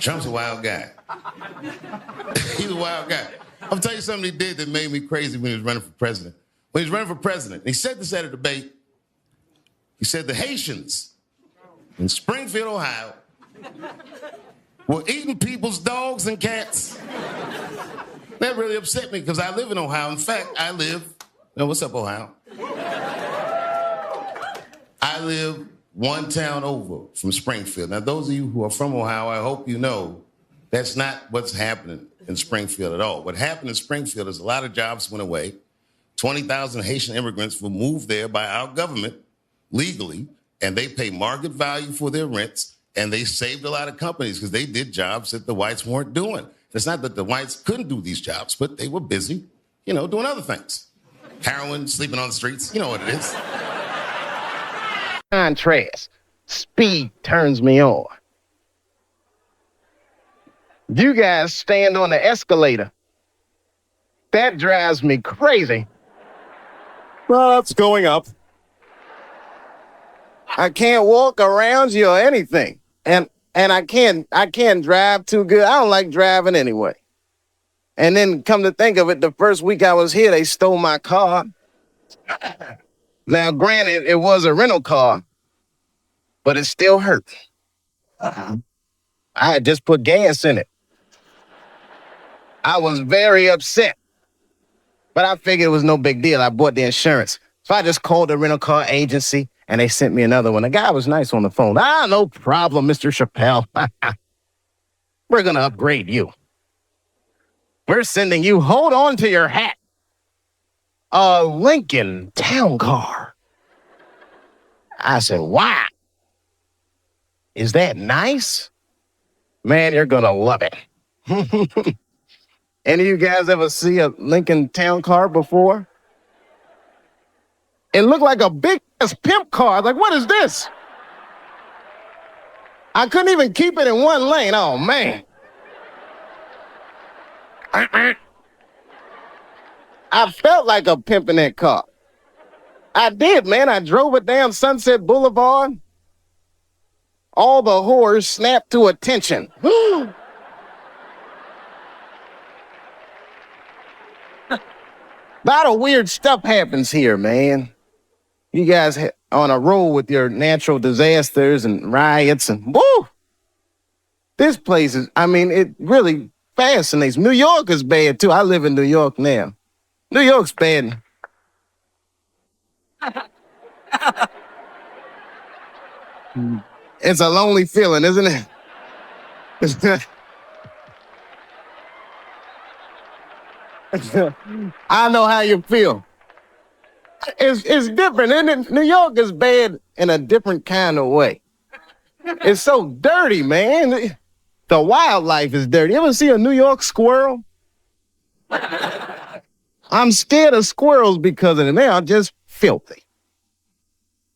Trump's a wild guy. He's a wild guy. I'll tell you something he did that made me crazy when he was running for president. When he was running for president, he said this at a debate. He said the Haitians in Springfield, Ohio, were eating people's dogs and cats. That really upset me because I live in Ohio. In fact, what's up, Ohio? I live one town over from Springfield. Now, those of you who are from Ohio, I hope you know that's not what's happening in Springfield at all. What happened in Springfield is a lot of jobs went away. 20,000 Haitian immigrants were moved there by our government legally, and they pay market value for their rents, and they saved a lot of companies because they did jobs that the whites weren't doing. It's not that the whites couldn't do these jobs, but they were busy, doing other things. Heroin, sleeping on the streets, you know what it is. Contrast. Speed turns me on. You guys stand on the escalator. That drives me crazy. Well, it's going up. I can't walk around you or anything. And I can't drive too good. I don't like driving anyway. And then come to think of it, the first week I was here, they stole my car. Now, granted, it was a rental car, but it still hurt. I had just put gas in it. I was very upset, but I figured it was no big deal. I bought the insurance. So I just called the rental car agency, and they sent me another one. The guy was nice on the phone. No problem, Mr. Chappelle. We're going to upgrade you. We're sending you, hold on to your hat, a Lincoln Town Car. I said, wow. Is that nice? Man, you're going to love it. Any of you guys ever see a Lincoln Town Car before? It looked like a big-ass pimp car. Like, what is this? I couldn't even keep it in one lane. Oh, man. I felt like a pimp in that car. I did, man. I drove it down Sunset Boulevard. All the whores snapped to attention. A lot of weird stuff happens here, man. You guys on a roll with your natural disasters and riots and woo! This place is, it really fascinates. New York is bad too. I live in New York now. New York's bad. It's a lonely feeling, isn't it? I know how you feel. It's different, isn't it? New York is bad in a different kind of way. It's so dirty, man. The wildlife is dirty. You ever see a New York squirrel? I'm scared of squirrels because of them. They are just filthy.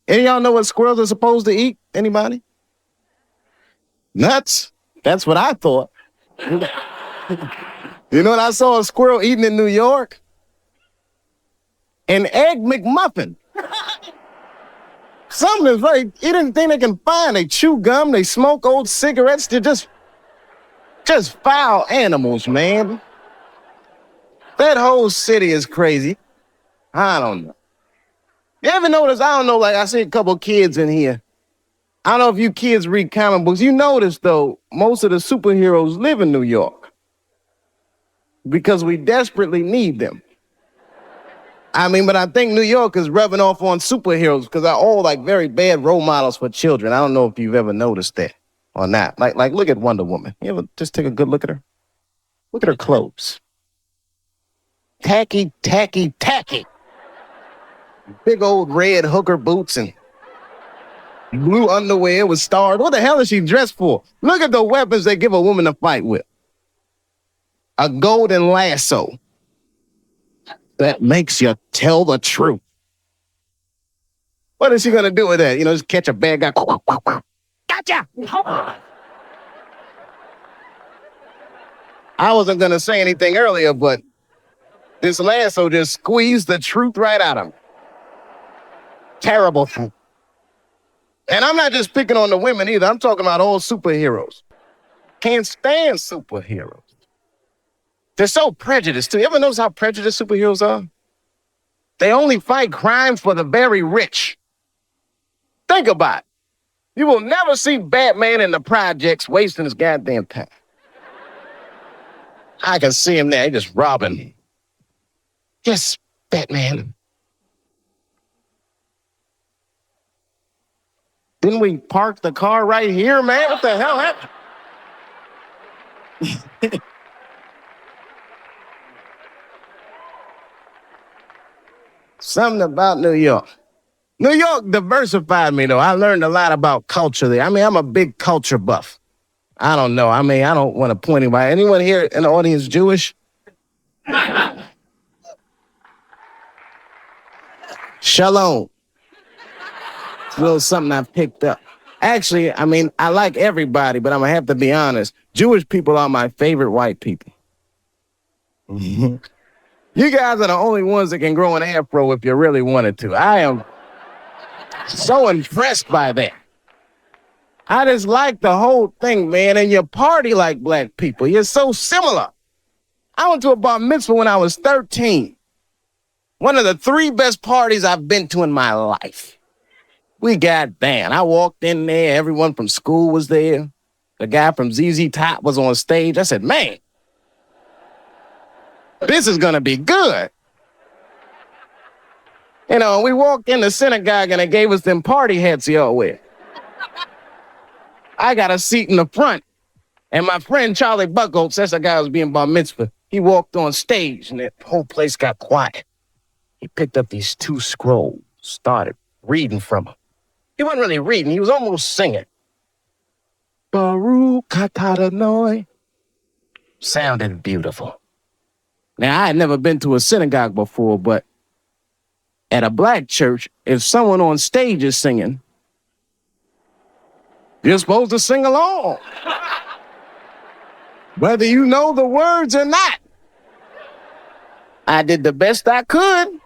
Any of y'all know what squirrels are supposed to eat? Anybody? Nuts. That's what I thought. You know what I saw a squirrel eating in New York? An Egg McMuffin. Something is like anything they can find. They chew gum, they smoke old cigarettes. They're just foul animals, man. That whole city is crazy. I don't know. You ever notice, I don't know, like I see a couple kids in here. I don't know if you kids read comic books. You notice, though, most of the superheroes live in New York because we desperately need them. But I think New York is rubbing off on superheroes because they're all like very bad role models for children. I don't know if you've ever noticed that or not. Like look at Wonder Woman. You ever just take a good look at her? Look at her clothes. Tacky, tacky, tacky. Big old red hooker boots and blue underwear with stars. What the hell is she dressed for? Look at the weapons they give a woman to fight with. A golden lasso. That makes you tell the truth. What is she gonna do with that? Just catch a bad guy. Gotcha! I wasn't gonna say anything earlier, but this lasso just squeezed the truth right out of him. Terrible. And I'm not just picking on the women either. I'm talking about all superheroes. can't stand superheroes. They're so prejudiced, too. You ever notice how prejudiced superheroes are? They only fight crime for the very rich. Think about it. You will never see Batman in the projects wasting his goddamn time. I can see him there, just robbing. Yes, Batman. Didn't we park the car right here, man? What the hell happened? Something about New York. New York diversified me, though. I learned a lot about culture there. I mean, I'm a big culture buff. I don't know. I mean, I don't want to point anybody. Anyone here in the audience Jewish? Shalom. It's a little something I've picked up. Actually, I mean, I like everybody, but I'm going to have to be honest. Jewish people are my favorite white people. You guys are the only ones that can grow an afro if you really wanted to. I am so impressed by that. I just like the whole thing, man, and you party like black people. You're so similar. I went to a bar mitzvah when I was 13. One of the 3 best parties I've been to in my life. We got down. I walked in there. Everyone from school was there. The guy from ZZ Top was on stage. I said, man, this is going to be good. You know, we walked in the synagogue and they gave us them party hats y'all wear. I got a seat in the front. And my friend Charlie Buckholz, that's the guy who was being bar mitzvah, he walked on stage and the whole place got quiet. He picked up these 2 scrolls, started reading from them. He wasn't really reading, he was almost singing. Baruch atah Adonai. Sounded beautiful. Now, I had never been to a synagogue before, but at a black church, if someone on stage is singing, you're supposed to sing along. Whether you know the words or not. I did the best I could.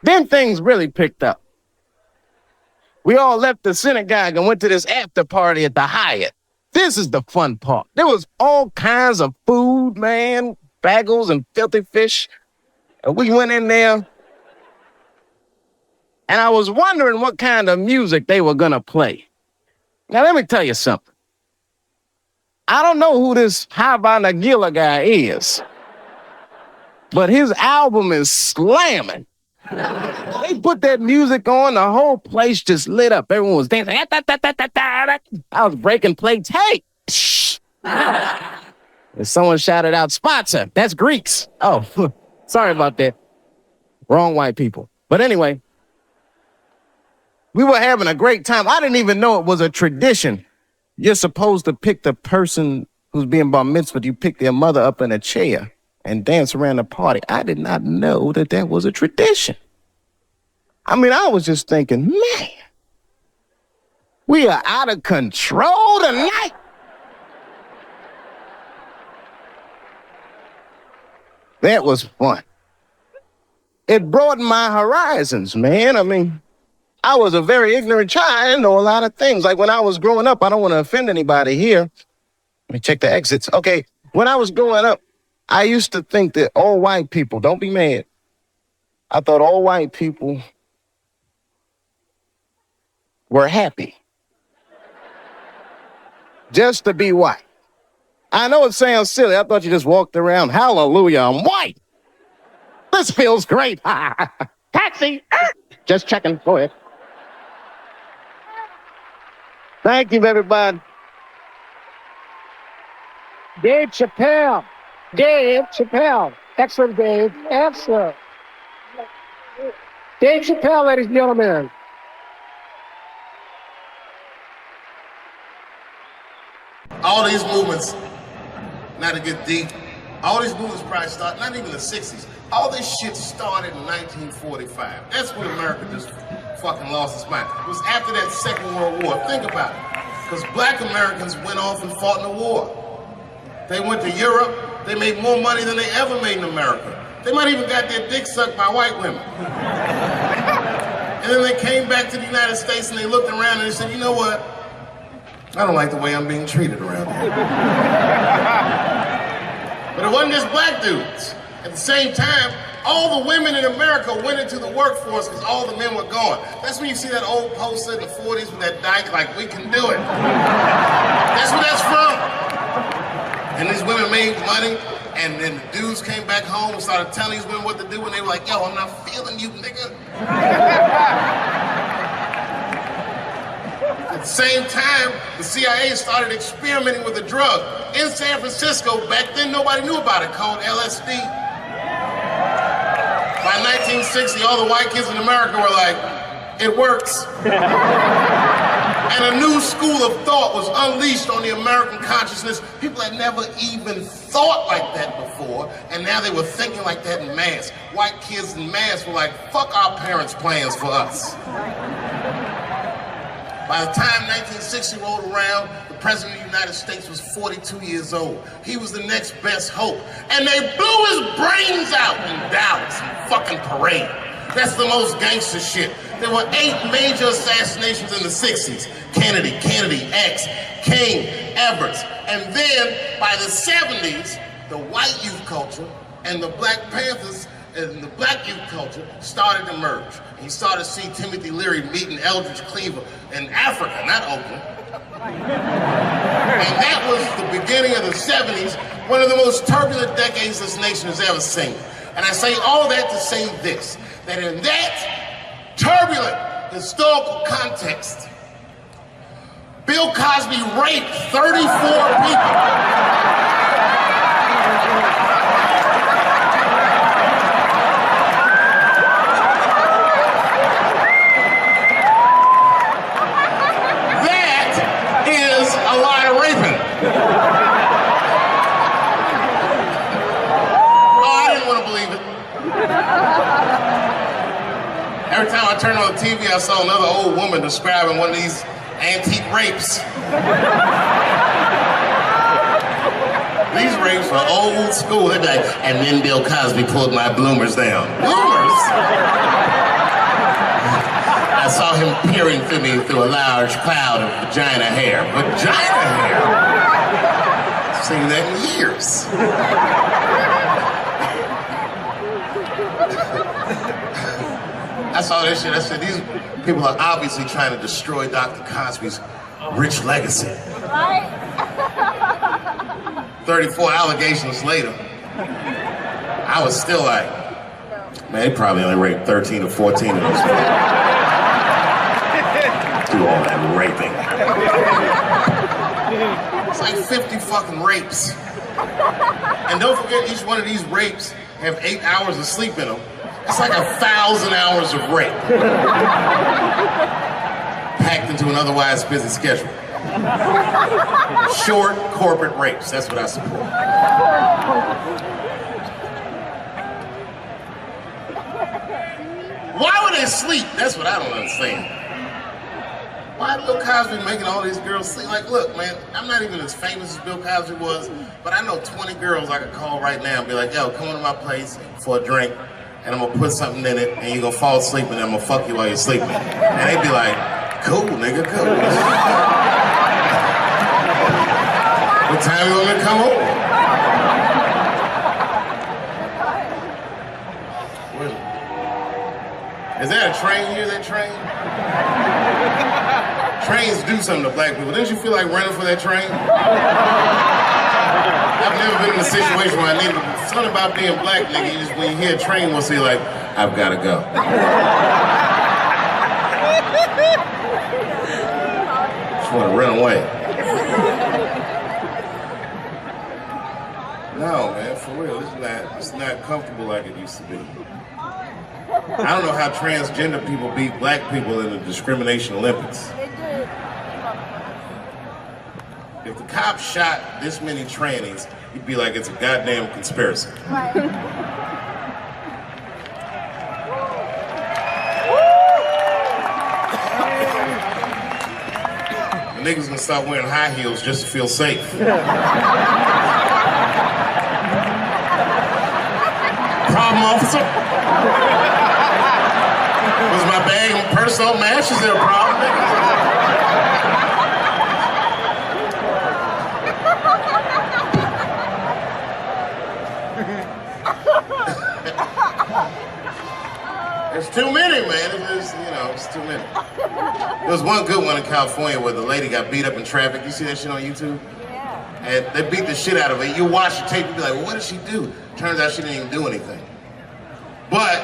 Then things really picked up. We all left the synagogue and went to this after party at the Hyatt. This is the fun part. There was all kinds of food, man, bagels and filthy fish. And we went in there, and I was wondering what kind of music they were gonna play. Now, let me tell you something. I don't know who this Hava Nagila guy is, but his album is slamming. They put that music on, the whole place just lit up. Everyone was dancing. I was breaking plates. Hey! Shh. And someone shouted out, sponsor. That's Greeks. Oh, sorry about that. Wrong white people. But anyway, we were having a great time. I didn't even know it was a tradition. You're supposed to pick the person who's being bar mitzvah. You pick their mother up in a chair and dance around the party. I did not know that that was a tradition. I mean, I was just thinking, man, we are out of control tonight. That was fun. It broadened my horizons, man. I mean, I was a very ignorant child. I didn't know a lot of things. Like when I was growing up, I don't want to offend anybody here. Let me check the exits. Okay, when I was growing up, I used to think that all white people, don't be mad. I thought all white people were happy. Just to be white. I know it sounds silly. I thought you just walked around, hallelujah, I'm white. This feels great. Taxi. Just checking. Go ahead. Thank you, everybody. Dave Chappelle. Dave Chappelle. Excellent, Dave. Excellent. Dave Chappelle, ladies and gentlemen. All these movements, not to get deep, all these movements probably start, not even the 60s. All this shit started in 1945. That's when America just fucking lost its mind. It was after that Second World War. Think about it. Because black Americans went off and fought in the war. They went to Europe. They made more money than they ever made in America. They might even got their dick sucked by white women. And then they came back to the United States and they looked around and they said, you know what? I don't like the way I'm being treated around here. But it wasn't just black dudes. At the same time, all the women in America went into the workforce because all the men were gone. That's when you see that old poster in the 40s with that dyke, like, we can do it. That's where that's from. And these women made money, and then the dudes came back home and started telling these women what to do, and they were like, yo, I'm not feeling you, nigga. At the same time, the CIA started experimenting with a drug in San Francisco. Back then, nobody knew about it, called LSD. By 1960, all the white kids in America were like, it works. And a new school of thought was unleashed on the American consciousness. People had never even thought like that before, and now they were thinking like that in mass. White kids in mass were like, fuck our parents' plans for us. By the time 1960 rolled around, the President of the United States was 42 years old. He was the next best hope. And they blew his brains out in Dallas in fucking parade. That's the most gangster shit. There were 8 major assassinations in the 60s. Kennedy, X, King, Edwards. And then by the 70s, the white youth culture and the Black Panthers and the black youth culture started to merge. And you started to see Timothy Leary meeting Eldridge Cleaver in Africa, not Oakland. And that was the beginning of the 70s, one of the most turbulent decades this nation has ever seen. And I say all that to say this, that in that turbulent historical context, Bill Cosby raped 34 people. Every time I turned on the TV, I saw another old woman describing one of these antique rapes. These rapes were old school. They'd be like, and then Bill Cosby pulled my bloomers down. Bloomers? I saw him peering through me through a large cloud of vagina hair. Vagina hair? I've seen that in years. I saw that shit. I said, these people are obviously trying to destroy Dr. Cosby's rich legacy. Right? 34 allegations later, I was still like, man, they probably only raped 13 or 14 of those people. Do all that raping. It's like 50 fucking rapes. And don't forget, each one of these rapes have 8 hours of sleep in them. It's like 1,000 hours of rape. Packed into an otherwise busy schedule. Short corporate rapes, that's what I support. Why would they sleep? That's what I don't understand. Why Bill Cosby making all these girls sleep? Like, look, man, I'm not even as famous as Bill Cosby was, but I know 20 girls I could call right now and be like, yo, come to my place for a drink, and I'm gonna put something in it, and you're gonna fall asleep, and I'm gonna fuck you while you're sleeping. And they'd be like, cool, nigga, cool. What time you want me to come over? Is that a train here, that train? Trains do something to black people. Didn't you feel like running for that train? I've never been in a situation where I needed something about being black, nigga. You just, when you hear a train, we'll see like, I've got to go. Just want to run away. No, man, for real, it's not comfortable like it used to be. I don't know how transgender people beat black people in the discrimination Olympics. If the cops shot this many trannies, you'd be like, it's a goddamn conspiracy. Right. The niggas gonna start wearing high heels just to feel safe. Problem, officer? Was my bag and purse all matched? Is there a problem? There's too many, man. It's too many. There was one good one in California where the lady got beat up in traffic. You see that shit on YouTube? Yeah. And they beat the shit out of her. You watch the tape, you be like, well, what did she do? Turns out she didn't even do anything. But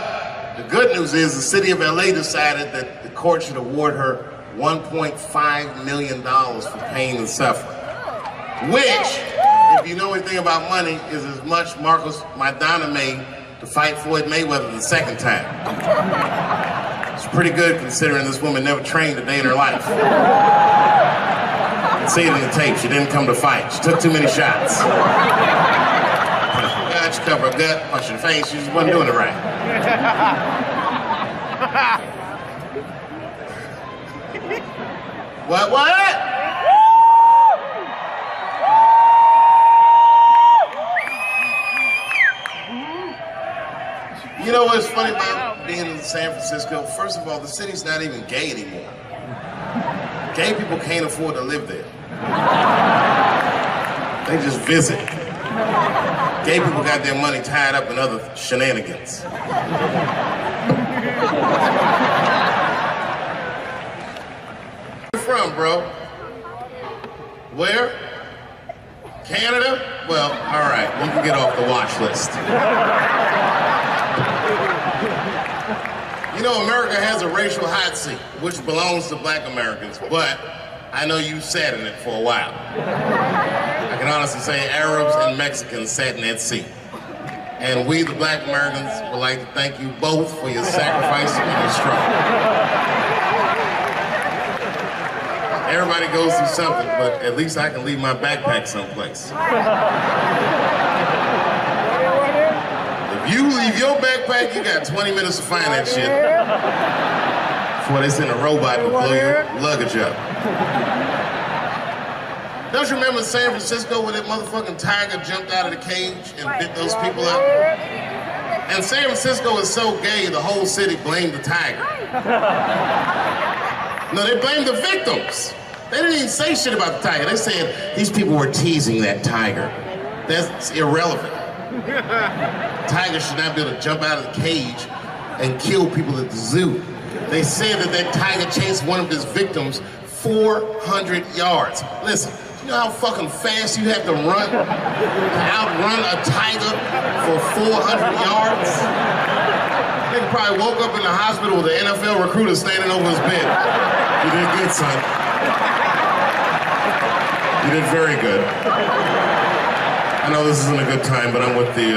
the good news is the city of LA decided that the court should award her $1.5 million for pain and suffering. Which, if you know anything about money, is as much Marcus Maidana made to fight Floyd Mayweather the second time. It's pretty good considering this woman never trained a day in her life. You can see it in the tape. She didn't come to fight. She took too many shots. She covered her gut, punched her face. She just wasn't doing it right. What? You know what's funny about being in San Francisco? First of all, the city's not even gay anymore. Gay people can't afford to live there. They just visit. Gay people got their money tied up in other shenanigans. Where you from, bro? Where? Canada? Well, all right, you can get off the watch list. You know, America has a racial hot seat, which belongs to black Americans, but I know you sat in it for a while. I can honestly say Arabs and Mexicans sat in that seat. And we, the black Americans, would like to thank you both for your sacrifice and your struggle. Everybody goes through something, but at least I can leave my backpack someplace. If you leave your backpack, you got 20 minutes to find that shit before they send a robot to blow your luggage up. Don't you remember San Francisco where that motherfucking tiger jumped out of the cage and bit those people up? And San Francisco is so gay, the whole city blamed the tiger. No, they blamed the victims. They didn't even say shit about the tiger. They said these people were teasing that tiger. That's irrelevant. Tiger should not be able to jump out of the cage and kill people at the zoo. They said that tiger chased one of his victims 400 yards. Listen, you know how fucking fast you have to run to outrun a tiger for 400 yards? Nigga probably woke up in the hospital with an NFL recruiter standing over his bed. You did good, son. You did very good. I know this isn't a good time, but I'm with the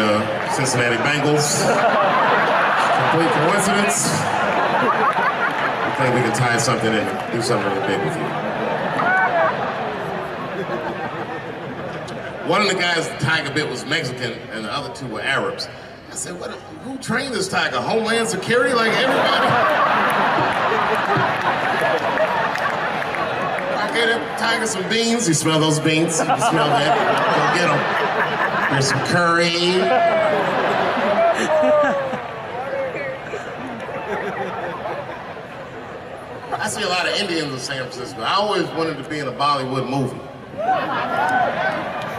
Cincinnati Bengals. Complete coincidence. I think we can tie something in, do something really big with you. One of the guys the tiger bit was Mexican, and the other two were Arabs. I said, who trained this tiger? Homeland Security, like everybody? I gave that tiger some beans. You smell those beans? You can smell that. Go get them. There's some curry. I see a lot of Indians in San Francisco. I always wanted to be in a Bollywood movie.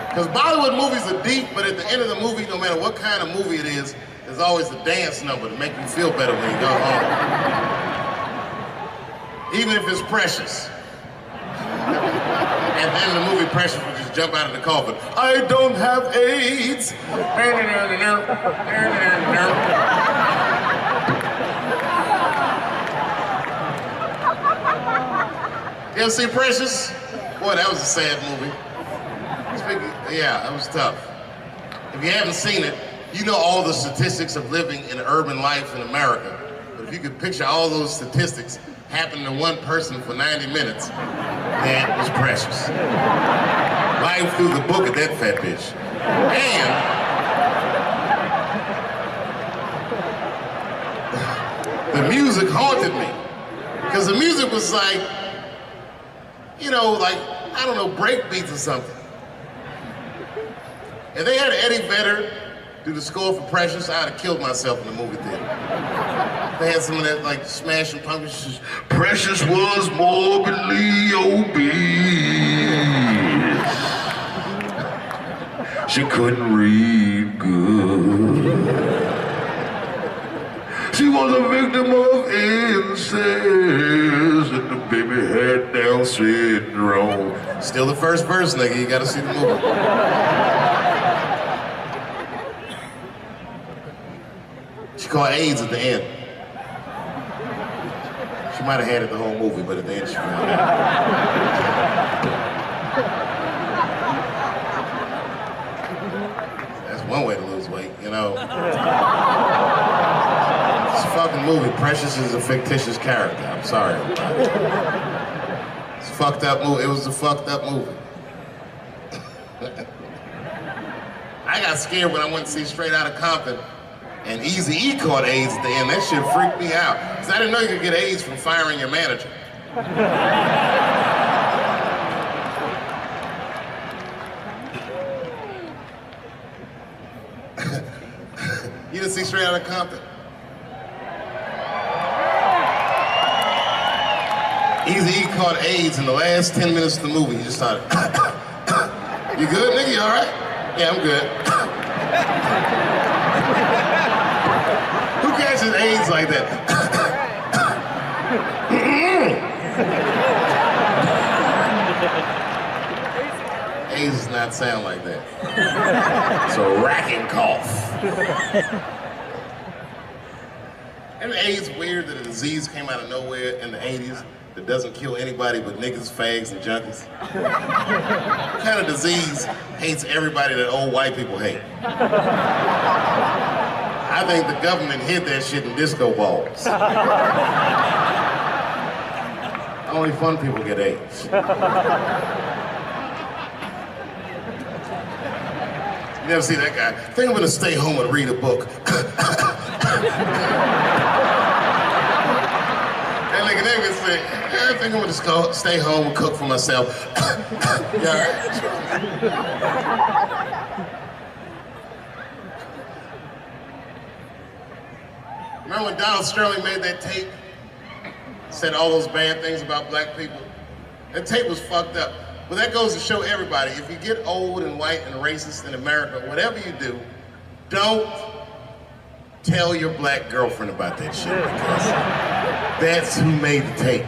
Because Bollywood movies are deep, but at the end of the movie, no matter what kind of movie it is, there's always a dance number to make you feel better when you go home. Even if it's Precious. At the end of the movie, Precious would just jump out of the coffin. I don't have AIDS. You ever see Precious? Boy, that was a sad movie. Yeah, that was tough. If you haven't seen it, you know all the statistics of living in urban life in America. But if you could picture all those statistics happening to one person for 90 minutes, that was Precious. Life through the book of that fat bitch. And the music haunted me. Because the music was like, you know, like, I don't know, break beats or something. If they had Eddie Vedder do the score for Precious, I'd have killed myself in the movie theater. They had some of that, like, Smashing Pumpkins. Precious was morbidly obese. She couldn't read good. She was a victim of incest, and the baby had Down syndrome. Still the first verse, nigga. You gotta see the movie. She caught AIDS at the end. She might have had it the whole movie, but at the end she found out. That's one way to lose weight, you know. It's a fucking movie. Precious is a fictitious character. I'm sorry. It's a fucked up movie. It was a fucked up movie. I got scared when I went to see Straight Outta Compton. And Eazy-E caught AIDS at the end. That shit freaked me out. Because I didn't know you could get AIDS from firing your manager. You didn't see Straight Outta Compton? Eazy-E caught AIDS in the last 10 minutes of the movie. He just started, you good, nigga? You all right? Yeah, I'm good. Who catches AIDS like that? AIDS does not sound like that. It's a racking cough. And AIDS weird that a disease came out of nowhere in the 80s that doesn't kill anybody but niggas, fags, and junkies? What kind of disease hates everybody that old white people hate? I think the government hid that shit in disco balls. Only fun people get AIDS. You never see that guy? I think I'm gonna stay home and read a book. That nigga never say, I think I'm gonna stay home and cook for myself. You all right? Remember when Donald Sterling made that tape? Said all those bad things about black people? That tape was fucked up. But that goes to show everybody, if you get old and white and racist in America, whatever you do, don't tell your black girlfriend about that shit, because that's who made the tape.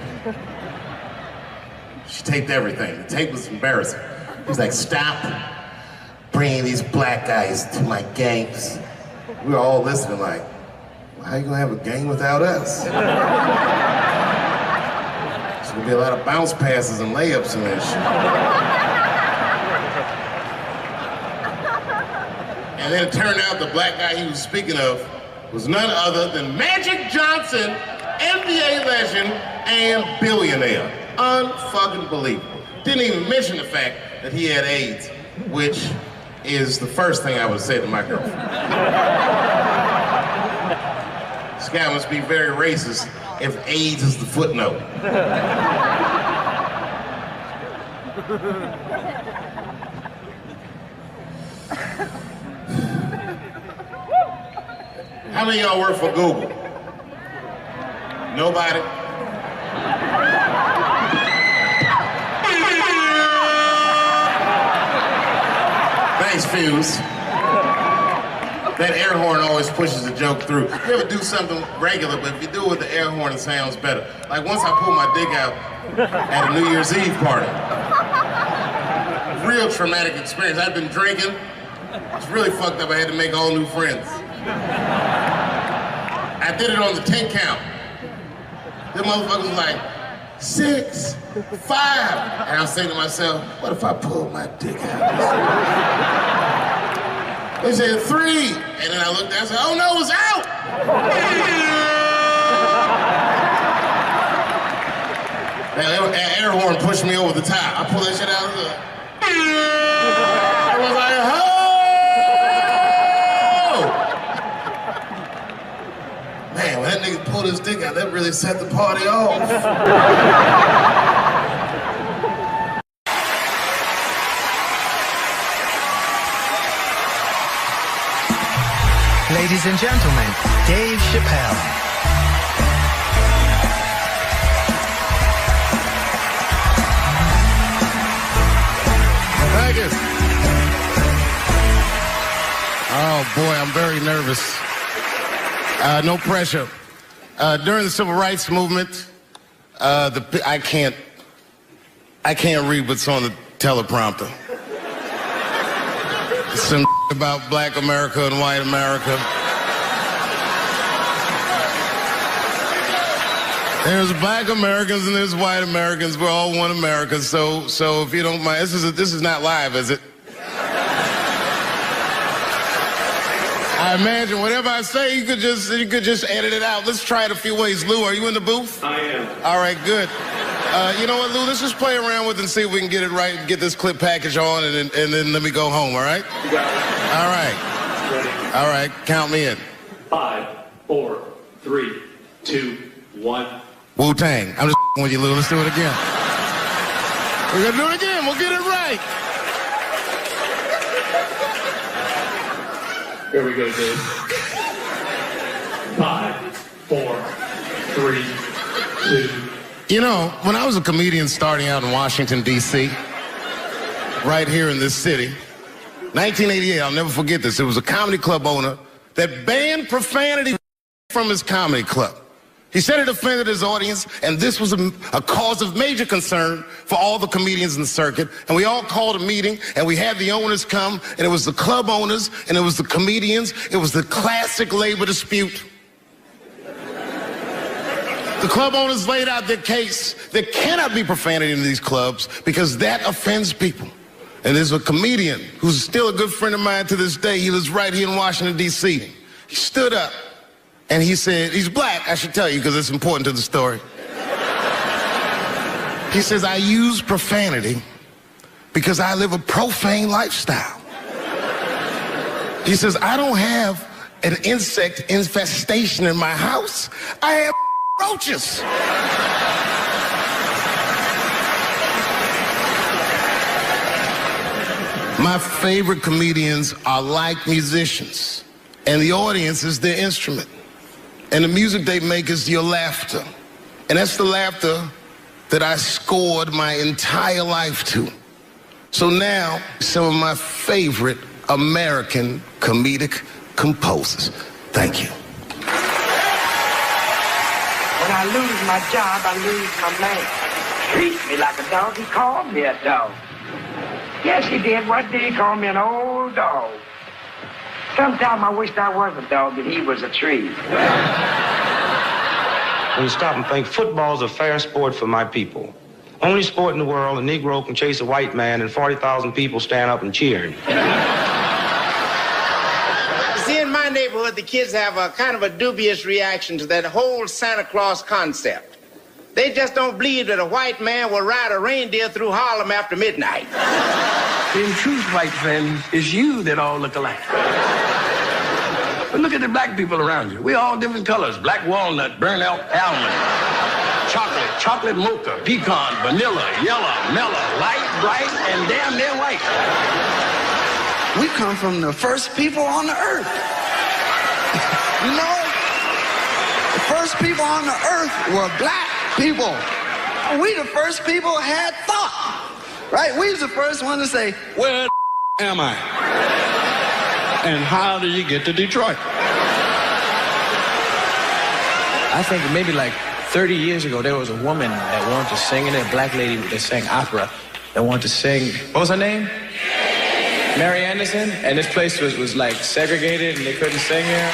She taped everything. The tape was embarrassing. He was like, stop bringing these black guys to my games. We were all listening like, well, how you gonna have a game without us? There's gonna be a lot of bounce passes and layups in that shit. And then it turned out the black guy he was speaking of was none other than Magic Johnson, NBA legend and billionaire. Unfucking believable. Didn't even mention the fact that he had AIDS, which is the first thing I would say to my girlfriend. This guy must be very racist if AIDS is the footnote. How many of y'all work for Google? Nobody? Thanks, Fuse. That air horn always pushes the joke through. You ever do something regular, but if you do it with the air horn, it sounds better. Like once I pulled my dick out at a New Year's Eve party. Real traumatic experience. I'd been drinking. It's really fucked up. I had to make all new friends. I did it on the 10 count. The motherfucker was like, 6, 5. And I was saying to myself, what if I pulled my dick out? They said 3. And then I looked down and said, oh no, it's out! That air horn pushed me over the top. I pulled that shit out of the... I was like, oh! Man, when that nigga pulled his dick out, that really set the party off. Ladies and gentlemen, Dave Chappelle. this. Oh, boy, I'm very nervous. No pressure. During the civil rights movement, I can't read what's on the teleprompter. Some about black America and white America. There's black Americans and there's white Americans. We're all one America. So if you don't mind, this is not live, is it? I imagine whatever I say, you could just edit it out. Let's try it a few ways. Lou, are you in the booth? I am. All right, good. You know what, Lou? Let's just play around with it and see if we can get it right, get this clip package on, and then let me go home, all right? You got it. All right. Ready? All right, count me in. 5, 4, 3, 2, 1. Wu-Tang. I'm just with you, Lou. Let's do it again. We're going to do it again. We'll get it right. Here we go, Dave. 5, 4, 3, 2. You know, when I was a comedian starting out in Washington, D.C., right here in this city, 1988, I'll never forget this. It was a comedy club owner that banned profanity from his comedy club. He said it offended his audience, and this was a cause of major concern for all the comedians in the circuit. And we all called a meeting, and we had the owners come, and it was the club owners, and it was the comedians. It was the classic labor dispute. The club owners laid out their case. There cannot be profanity in these clubs because that offends people. And there's a comedian who's still a good friend of mine to this day. He lives right here in Washington, D.C. He stood up and he said, he's black, I should tell you because it's important to the story. He says, I use profanity because I live a profane lifestyle. He says, I don't have an insect infestation in my house. I have roaches. My favorite comedians are like musicians, and the audience is their instrument. And the music they make is your laughter. And that's the laughter that I scored my entire life to. So now, some of my favorite American comedic composers. Thank you. When I lose my job, I lose my man. Treat me like a dog, he called me a dog. Yes, he did. What did he call me? An old dog. Sometimes I wished I was a dog and he was a tree. When you stop and think, football's a fair sport for my people. Only sport in the world a Negro can chase a white man and 40,000 people stand up and cheer him. See, in my neighborhood, the kids have a kind of a dubious reaction to that whole Santa Claus concept. They just don't believe that a white man will ride a reindeer through Harlem after midnight. In truth, white friend, it's you that all look alike. But look at the black people around you. We all different colors. Black walnut, burnt elk, almond, chocolate mocha, pecan, vanilla, yellow, mellow, light, bright, and damn near white. We come from the first people on the earth. You know, the first people on the earth were black people. We the first people had thought, right? We was the first one to say, where am I? And how do you get to Detroit? I think maybe like 30 years ago, there was a woman that wanted to sing, and a black lady that sang opera that wanted to sing. What was her name? Mary Anderson. And this place was like segregated, and they couldn't sing here.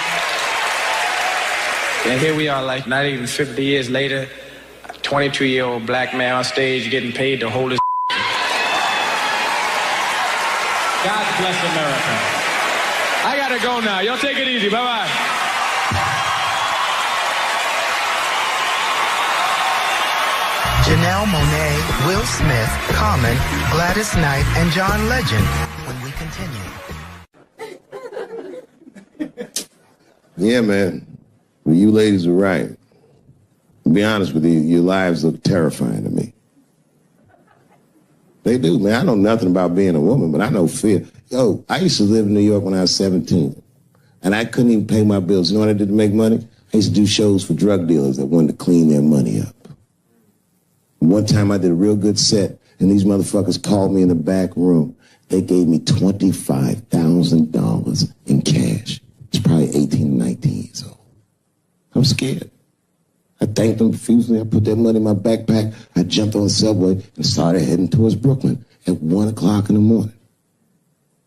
And here we are, like not even 50 years later, a 22-year-old black man on stage getting paid to hold his. God bless America. I gotta go now. Y'all take it easy. Bye-bye. Janelle Monáe, Will Smith, Common, Gladys Knight, and John Legend. When we continue. Yeah, man. Well, you ladies are right. To be honest with you, your lives look terrifying to me. They do, man. I know nothing about being a woman, but I know fear. Yo, I used to live in New York when I was 17, and I couldn't even pay my bills. You know what I did to make money? I used to do shows for drug dealers that wanted to clean their money up. One time I did a real good set, and these motherfuckers called me in the back room. They gave me $25,000 in cash. It's probably 18, 19 years old. I'm scared. I thanked them profusely. I put that money in my backpack. I jumped on the subway and started heading towards Brooklyn at 1 o'clock in the morning.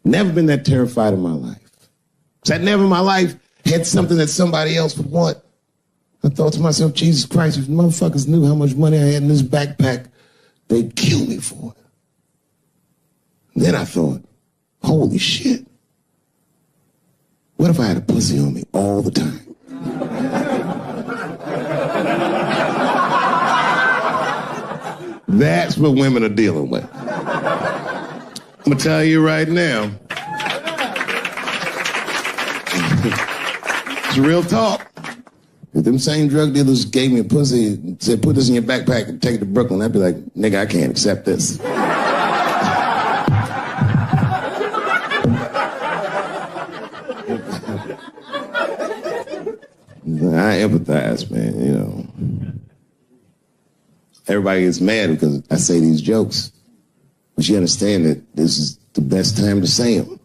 Never been that terrified in my life. Because I never in my life had something that somebody else would want. I thought to myself, Jesus Christ, if motherfuckers knew how much money I had in this backpack, they'd kill me for it. And then I thought, holy shit. What if I had a pussy on me all the time? That's what women are dealing with. I'm gonna tell you right now. It's real talk. If them same drug dealers gave me a pussy and said, put this in your backpack and take it to Brooklyn, I'd be like, nigga, I can't accept this. I empathize, man, you know. Everybody gets mad because I say these jokes. But you understand that this is the best time to say them.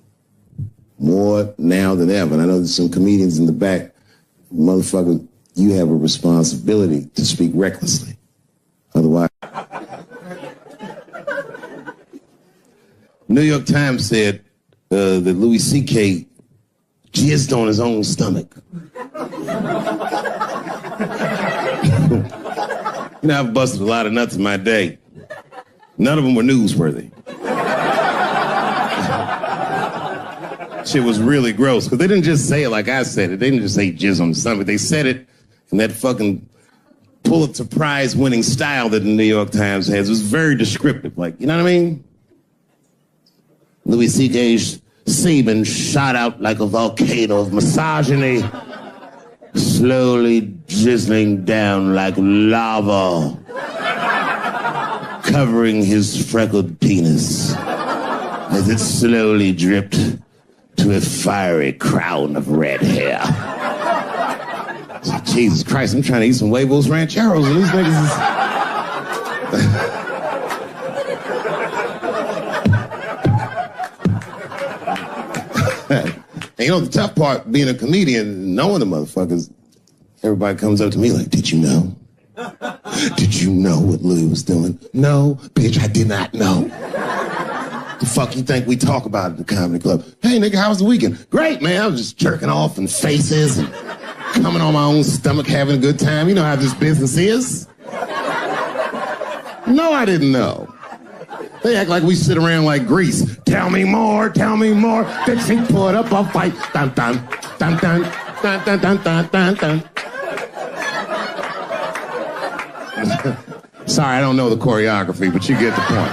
More now than ever. And I know there's some comedians in the back. Motherfucker, you have a responsibility to speak recklessly. Otherwise. New York Times said that Louis C.K. jizzed on his own stomach. You know, I've busted a lot of nuts in my day. None of them were newsworthy. Shit was really gross, because they didn't just say it like I said it. They didn't just say jizz on the stomach. They said it in that fucking Pulitzer Prize winning style that the New York Times has. It was very descriptive, like, you know what I mean? Louis C.K.'s semen shot out like a volcano of misogyny, slowly drizzling down like lava, covering his freckled penis as it slowly dripped to a fiery crown of red hair. Jesus Christ, I'm trying to eat some huevos rancheros and these niggas is... And you know, the tough part, being a comedian, knowing the motherfuckers, everybody comes up to me like, did you know? Did you know what Louis was doing? No, bitch, I did not know. The fuck you think we talk about at the comedy club? Hey, nigga, how was the weekend? Great, man. I was just jerking off in faces and coming on my own stomach, having a good time. You know how this business is. No, I didn't know. They act like we sit around like Grease. Tell me more, tell me more. Dixie put up a fight. Dun, dun, dun, dun, dun, dun, dun, dun, dun, dun. Sorry, I don't know the choreography, but you get the point.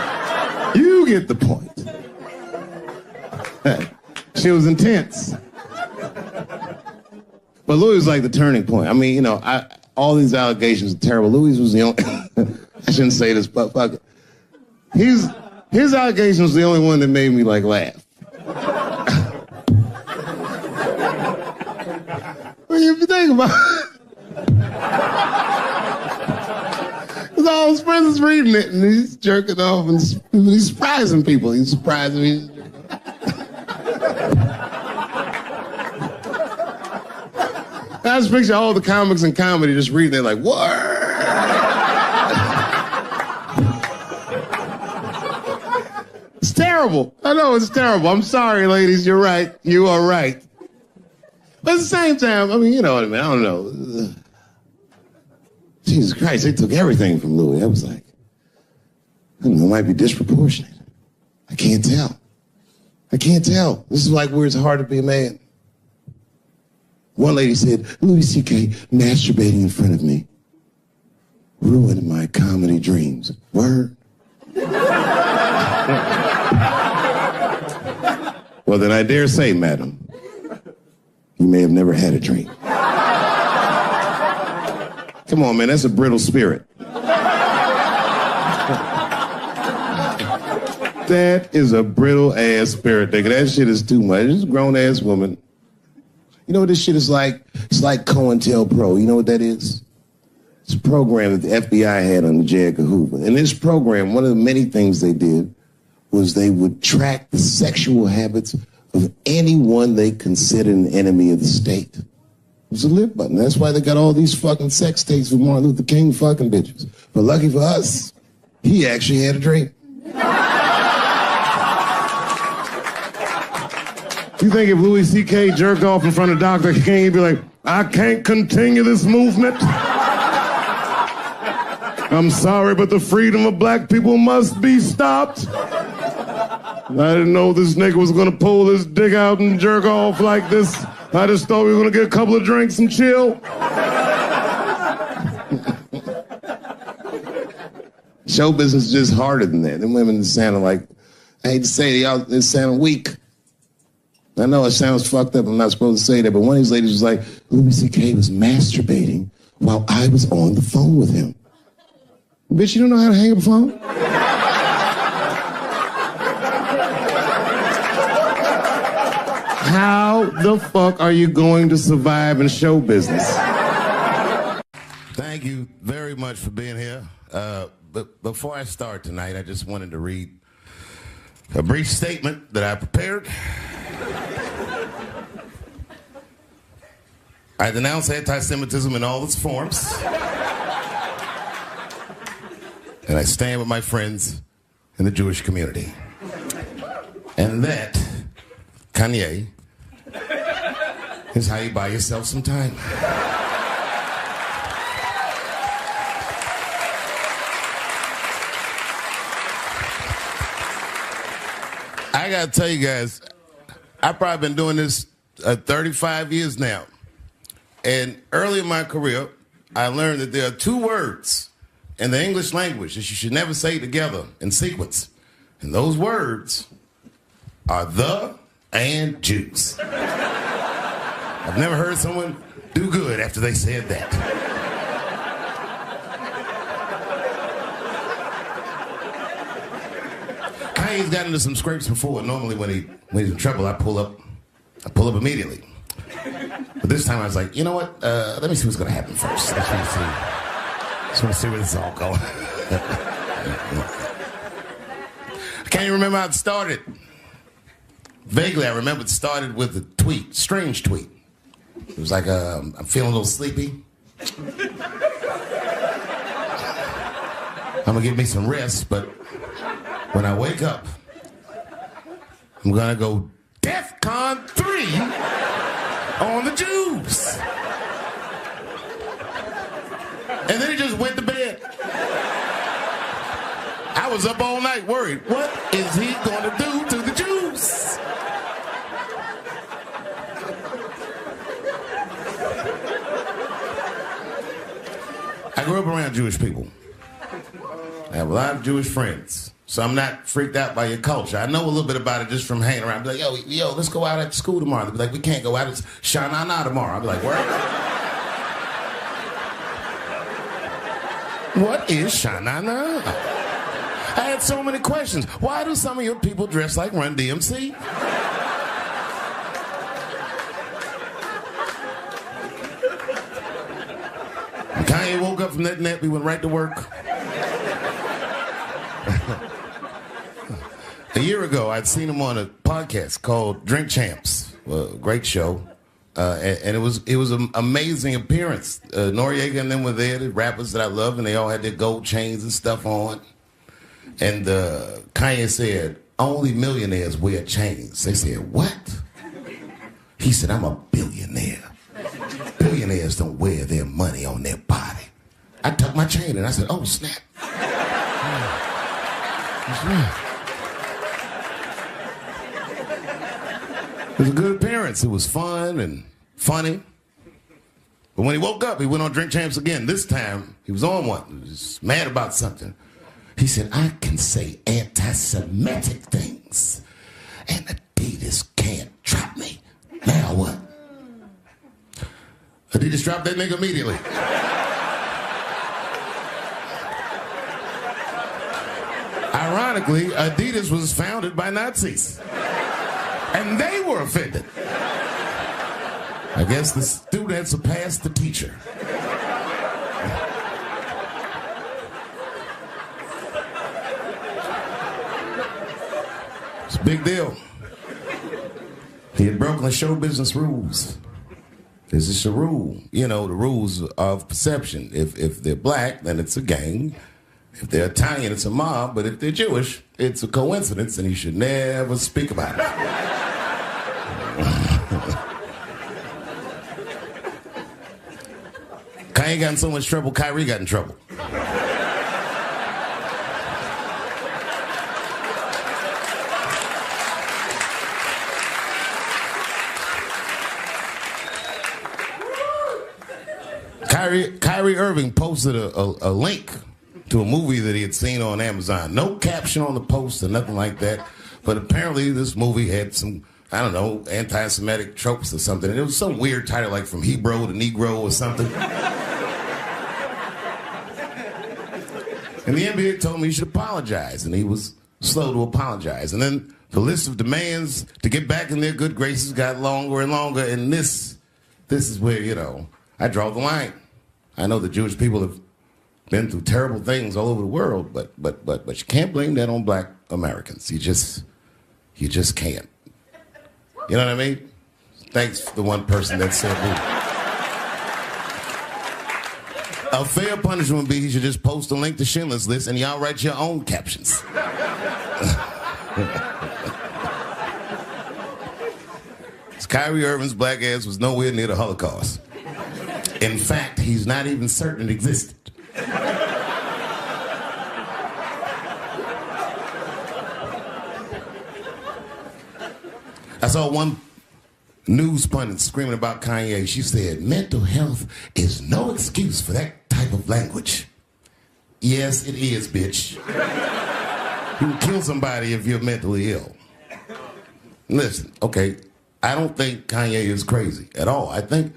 You get the point. She was intense. But Louis was like the turning point. I mean, you know, all these allegations are terrible. Louis was the only... I shouldn't say this, but fuck it. His allegation was the only one that made me, like, laugh. Well, if you think about it... Because all his friends is reading it, and he's jerking off, and he's surprising people. He's surprising me. I just picture all the comics in comedy just reading it like, what? It's terrible. I know it's terrible. I'm sorry, ladies. You're right. You are right. But at the same time, I mean, you know what I mean? I don't know. Jesus Christ, they took everything from Louis. I was like, I don't know, it might be disproportionate. I can't tell. I can't tell. This is like where it's hard to be a man. One lady said, Louis C.K. masturbating in front of me ruined my comedy dreams. Word? Well, then I dare say, madam, you may have never had a dream. Come on, man, that's a brittle spirit. That is a brittle-ass spirit, nigga. That shit is too much. This is a grown-ass woman. You know what this shit is like? It's like COINTELPRO. You know what that is? It's a program that the FBI had under J. Edgar Hoover. In this program, one of the many things they did was they would track the sexual habits of anyone they considered an enemy of the state. It was a live button. That's why they got all these fucking sex tapes with Martin Luther King fucking bitches. But lucky for us, he actually had a dream. You think if Louis C.K. jerked off in front of Dr. King, he'd be like, I can't continue this movement? I'm sorry, but the freedom of black people must be stopped. I didn't know this nigga was gonna pull his dick out and jerk off like this. I just thought we were gonna get a couple of drinks and chill. Show business is just harder than that. Them women sounded like, I hate to say it, they sound weak. I know it sounds fucked up, I'm not supposed to say that, but one of these ladies was like, Louis C.K. was masturbating while I was on the phone with him. Bitch, you don't know how to hang up a phone? How the fuck are you going to survive in show business? Thank you very much for being here. But before I start tonight, I just wanted to read a brief statement that I prepared. I denounce anti-Semitism in all its forms. And I stand with my friends in the Jewish community. And that, Kanye, is how you buy yourself some time. I gotta tell you guys, I've probably been doing this 35 years now. And early in my career, I learned that there are two words in the English language that you should never say together in sequence. And those words are the and Jews. I've never heard someone do good after they said that. Kanye's gotten into some scrapes before. Normally when he's in trouble, I pull up immediately. But this time I was like, you know what? Let me see what's going to happen first. Let's want to see where this is all going. I can't even remember how it started. Vaguely, I remember it started with a tweet, strange tweet. It was like, I'm feeling a little sleepy. I'm going to give me some rest, but when I wake up, I'm going to go DEFCON 3 on the Jews. And then he just went to bed. I was up all night worried. What is he going to do to the Jews? I grew up around Jewish people. I have a lot of Jewish friends. So I'm not freaked out by your culture. I know a little bit about it just from hanging around. I'll be like, yo, let's go out at school tomorrow. They'll be like, we can't go out. It's Shana Na tomorrow. I'll be like, where? What is Shana Na? I had so many questions. Why do some of your people dress like Run DMC? When Kanye woke up from that nap, he went right to work. A year ago, I'd seen him on a podcast called Drink Champs, a great show, and it was an amazing appearance. Noriega and them were there, the rappers that I love, and they all had their gold chains and stuff on. And Kanye said, only millionaires wear chains. They said, what? He said, I'm a billionaire. Billionaires don't wear their money on their body. I tucked my chain and I said, oh, snap. That's right. It was a good appearance. It was fun and funny. But when he woke up, he went on Drink Champs again. This time, he was on one. He was mad about something. He said, I can say anti-Semitic things, and Adidas can't drop me. Now what? Adidas dropped that nigga immediately. Ironically, Adidas was founded by Nazis. And they were offended. I guess the student had surpassed the teacher. It's a big deal. He had broken the show business rules. There's just a rule, you know, the rules of perception. If they're black, then it's a gang. If they're Italian, it's a mob. But if they're Jewish, it's a coincidence, and you should never speak about it. Kanye got in so much trouble, Kyrie got in trouble. Kyrie Irving posted a link to a movie that he had seen on Amazon. No caption on the post or nothing like that. But apparently this movie had some, I don't know, anti-Semitic tropes or something. And it was some weird title like From Hebrew to Negro or something. And the NBA told me he should apologize. And he was slow to apologize. And then the list of demands to get back in their good graces got longer and longer. And this is where, you know, I draw the line. I know the Jewish people have been through terrible things all over the world, but you can't blame that on black Americans. You just can't. You know what I mean? Thanks to the one person that said that. A fair punishment would be he should just post a link to Schindler's List and y'all write your own captions. Kyrie Irving's black ass was nowhere near the Holocaust. In fact, he's not even certain it existed. I saw one news pundit screaming about Kanye. She said, mental health is no excuse for that type of language. Yes, it is, bitch. You can kill somebody if you're mentally ill. Listen, okay, I don't think Kanye is crazy at all. I think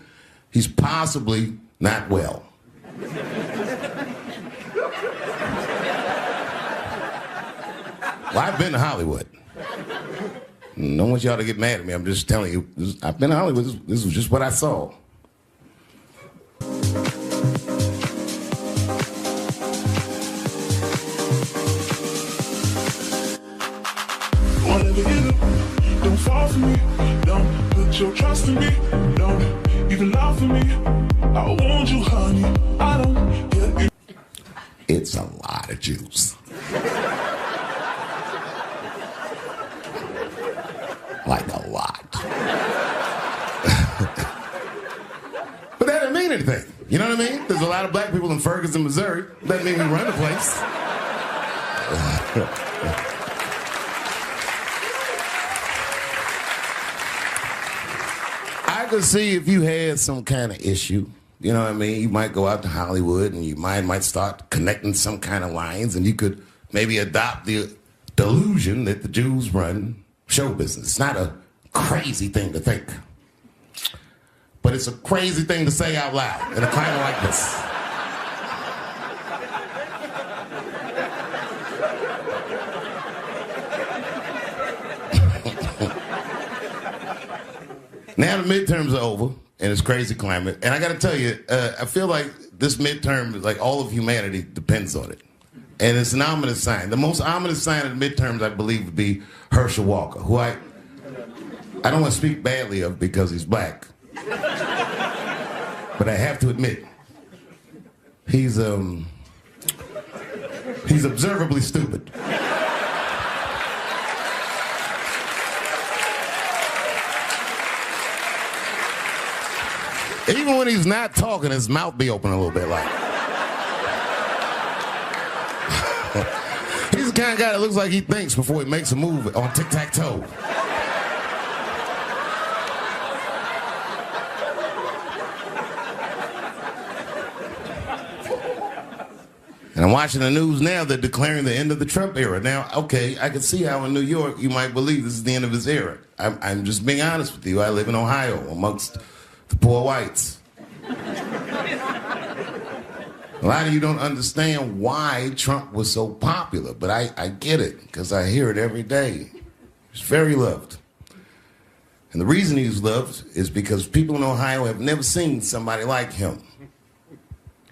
he's possibly not well. Well, I've been to Hollywood. I don't want y'all to get mad at me. I'm just telling you. I've been to Hollywood. This was just what I saw. Whatever you do, don't fall for me. Don't put your trust in me. Don't even love for me. I want you, honey. I don't get it. It's a lot of juice. Like a lot. But that didn't mean anything. You know what I mean? There's a lot of black people in Ferguson, Missouri. Doesn't mean we run the place. I could see if you had some kind of issue, you know what I mean? You might go out to Hollywood and you might start connecting some kind of lines and you could maybe adopt the delusion that the Jews run show business. It's not a crazy thing to think. But it's a crazy thing to say out loud in a climate like this. Now the midterms are over, and it's crazy climate. And I got to tell you, I feel like this midterm, like all of humanity depends on it. And it's an ominous sign. The most ominous sign of the midterms, I believe, would be Herschel Walker, who I don't want to speak badly of because he's black. But I have to admit, he's observably stupid. Even when he's not talking, his mouth be open a little bit like. He's the kind of guy that looks like he thinks before he makes a move on tic-tac-toe. And I'm watching the news now, they're declaring the end of the Trump era. Now, okay, I can see how in New York you might believe this is the end of his era. I'm just being honest with you. I live in Ohio amongst the poor whites. A lot of you don't understand why Trump was so popular, but I get it, because I hear it every day. He's very loved. And the reason he's loved is because people in Ohio have never seen somebody like him.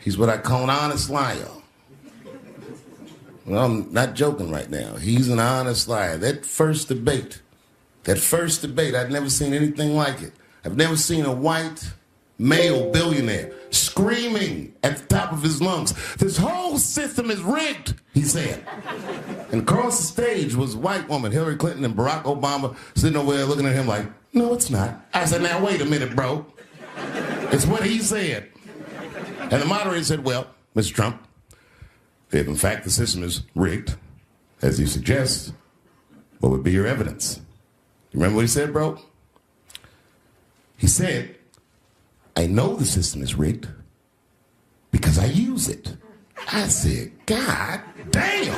He's what I call an honest liar. Well, I'm not joking right now. He's an honest liar. That first debate, I'd never seen anything like it. I've never seen a white male billionaire screaming at the top of his lungs, "This whole system is rigged," he said. And across the stage was a white woman, Hillary Clinton and Barack Obama, sitting over there looking at him like, "No, it's not." I said, "Now, wait a minute, bro. It's what he said." And the moderator said, "Well, Mr. Trump, if in fact the system is rigged, as you suggest, what would be your evidence?" You remember what he said, bro? He said, "I know the system is rigged because I use it." I said, "God damn."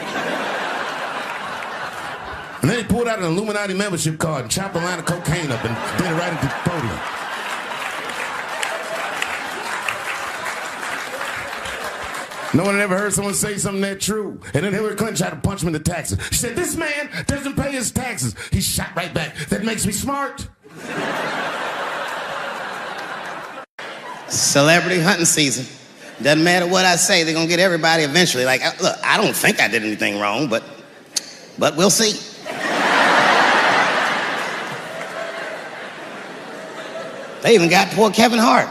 And then he pulled out an Illuminati membership card and chopped a line of cocaine up and did it right at the podium. No one had ever heard someone say something that true. And then Hillary Clinton tried to punch him in the taxes. She said, "This man doesn't pay his taxes." He shot right back. "That makes me smart." Celebrity hunting season. Doesn't matter what I say, they're gonna get everybody eventually. Like, look, I don't think I did anything wrong, but we'll see. They even got poor Kevin Hart.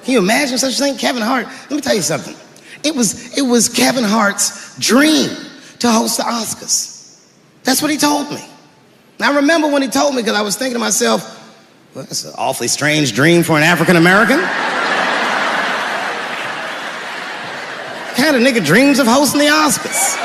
Can you imagine such a thing? Kevin Hart, let me tell you something. It was Kevin Hart's dream to host the Oscars. That's what he told me. And I remember when he told me, because I was thinking to myself, well, that's an awfully strange dream for an African American. Kind of nigga dreams of hosting the Oscars.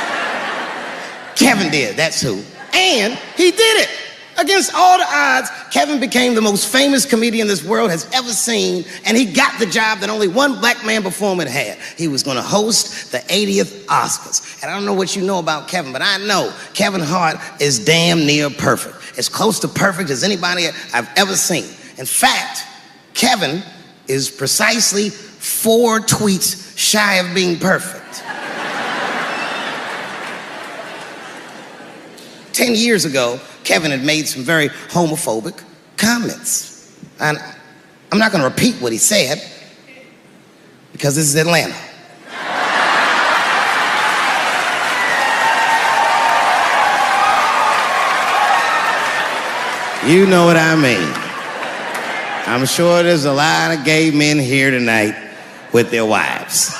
Kevin did, that's who. And he did it. Against all the odds, Kevin became the most famous comedian this world has ever seen, and he got the job that only one black man before him had had. He was going to host the 80th Oscars. And I don't know what you know about Kevin, but I know Kevin Hart is damn near perfect. As close to perfect as anybody I've ever seen. In fact, Kevin is precisely 4 tweets shy of being perfect. 10 years ago, Kevin had made some very homophobic comments. And I'm not going to repeat what he said, because this is Atlanta. You know what I mean. I'm sure there's a lot of gay men here tonight with their wives.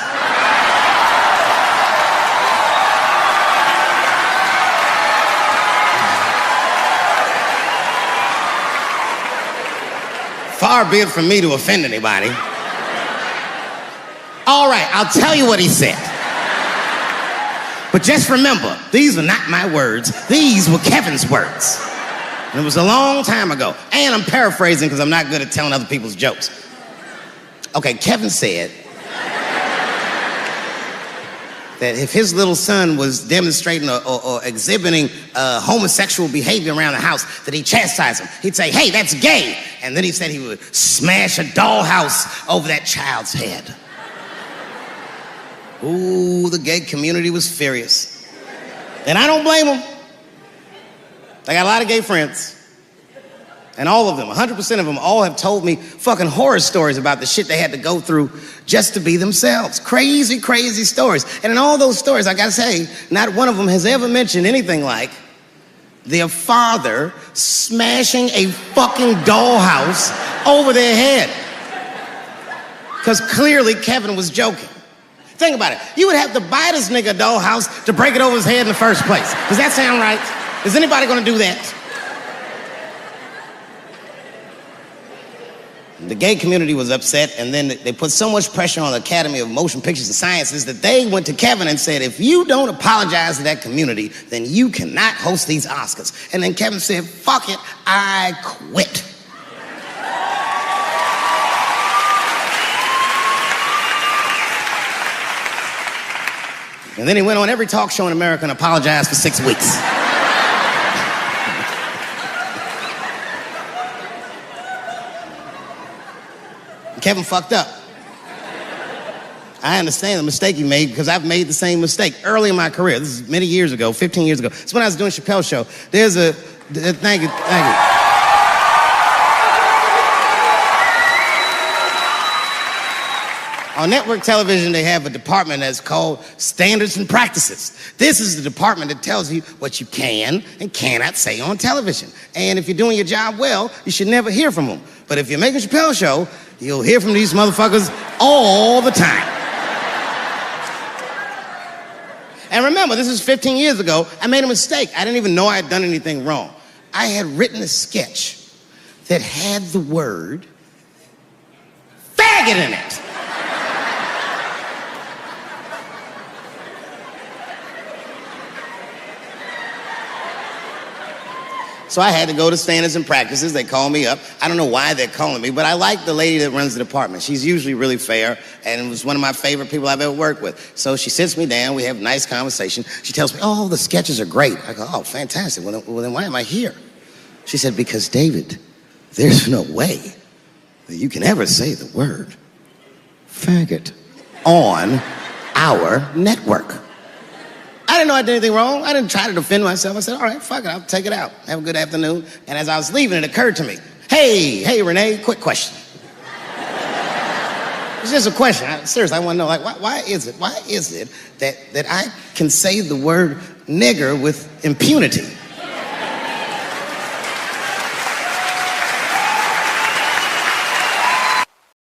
Far be it from me to offend anybody. All right, I'll tell you what he said. But just remember, these were not my words. These were Kevin's words. And it was a long time ago. And I'm paraphrasing because I'm not good at telling other people's jokes. Okay, Kevin said that if his little son was demonstrating or exhibiting homosexual behavior around the house, that he'd chastise him. He'd say, "Hey, that's gay." And then he said he would smash a dollhouse over that child's head. Ooh, the gay community was furious. And I don't blame them. I got a lot of gay friends. And all of them, 100% of them, all have told me fucking horror stories about the shit they had to go through just to be themselves. Crazy, crazy stories. And in all those stories, I gotta say, not one of them has ever mentioned anything like their father smashing a fucking dollhouse over their head. Because clearly Kevin was joking. Think about it. You would have to buy this nigga a dollhouse to break it over his head in the first place. Does that sound right? Is anybody gonna do that? The gay community was upset, and then they put so much pressure on the Academy of Motion Pictures and Sciences that they went to Kevin and said, "If you don't apologize to that community, then you cannot host these Oscars." And then Kevin said, "Fuck it, I quit." And then he went on every talk show in America and apologized for 6 weeks. Kevin fucked up. I understand the mistake he made because I've made the same mistake early in my career. This is many years ago, 15 years ago. It's when I was doing Chappelle's show. There's a, thank you. On network television, they have a department that's called Standards and Practices. This is the department that tells you what you can and cannot say on television. And if you're doing your job well, you should never hear from them. But if you're making a Chappelle show, you'll hear from these motherfuckers all the time. And remember, this is 15 years ago. I made a mistake. I didn't even know I had done anything wrong. I had written a sketch that had the word faggot in it. So I had to go to Standards and Practices. They called me up. I don't know why they're calling me, but I like the lady that runs the department. She's usually really fair and was one of my favorite people I've ever worked with. So she sits me down. We have a nice conversation. She tells me, oh, the sketches are great. I go, oh, fantastic. Well, then why am I here? She said, because, David, there's no way that you can ever say the word faggot on our network. I didn't know I did anything wrong. I didn't try to defend myself. I said, all right, fuck it, I'll take it out. Have a good afternoon. And as I was leaving, it occurred to me, hey, Renee, quick question. It's just a question. Seriously, I want to know, like, why is it that I can say the word nigger with impunity?